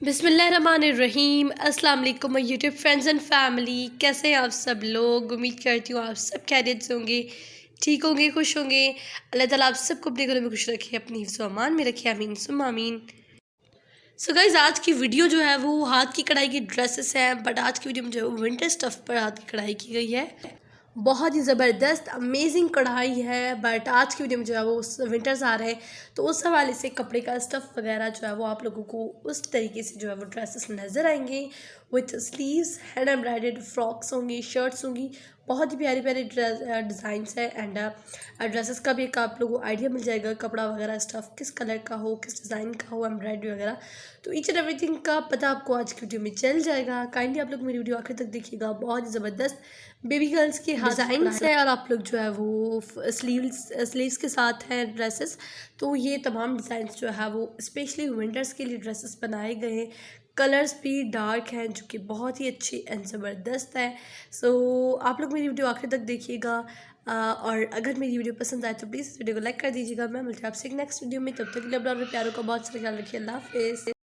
बिस्मिल्लाहिर्रहमानिर्रहीम। अस्सलाम वालेकुम my YouTube friends and family. कैसे हैं आप सब लोग? उम्मीद करती हूँ आप सब खैरियत से होंगे, ठीक होंगे, खुश होंगे। अल्लाह ताला आप सबको अपने घरों में खुश रखे, अपनी हिफ्ज़ व अमान में रखे, आमीन सुम्मा आमीन। सो गाइज़, आज की वीडियो जो है वो हाथ की कढ़ाई की ड्रेसेस हैं, बट आज की वीडियो में जो है विंटर स्टफ़ पर हाथ की कढ़ाई की गई है। बहुत ही ज़बरदस्त अमेजिंग कढ़ाई है, बट आज की वीडियो में जो है वो विंटर्स आ रहे हैं, तो उस हवाले से कपड़े का स्टफ़ वगैरह जो है वो आप लोगों को उस तरीके से जो है वो ड्रेसेस नज़र आएंगे with sleeves, hand embroidered frocks होंगी, शर्ट्स होंगी। बहुत ही प्यारी प्यारी डिज़ाइंस है एंड ड्रेसेस का भी एक आप लोगों को आइडिया मिल जाएगा, कपड़ा वगैरह स्टफ़ किस कलर का हो, किस डिज़ाइन का हो, एम्ब्रॉयडरी वगैरह, तो ईच एंड एवरीथिंग का पता आपको आज की वीडियो में चल जाएगा। काइंडली आप लोग मेरी वीडियो आखिर तक देखिएगा। बहुत ही ज़बरदस्त बेबी गर्ल्स के डिज़ाइंस है और आप लोग जो है वो स्लीव्स के साथ हैं ड्रेसेस। तो ये तमाम डिज़ाइंस जो है वो स्पेशली विंटर्स के लिए ड्रेसेस बनाए गए हैं। कलर्स भी डार्क हैं जो कि बहुत ही अच्छी एंड ज़बरदस्त है। सो आप लोग मेरी वीडियो आखिर तक देखिएगा। और अगर मेरी वीडियो पसंद आए तो प्लीज़ इस वीडियो को लाइक कर दीजिएगा। मैं मिलती हूँ आपसे एक नेक्स्ट वीडियो में, तब तक के लिए अपना और प्यारों का बहुत सारा ख्याल रखिए। अल्लाह हाफिज़।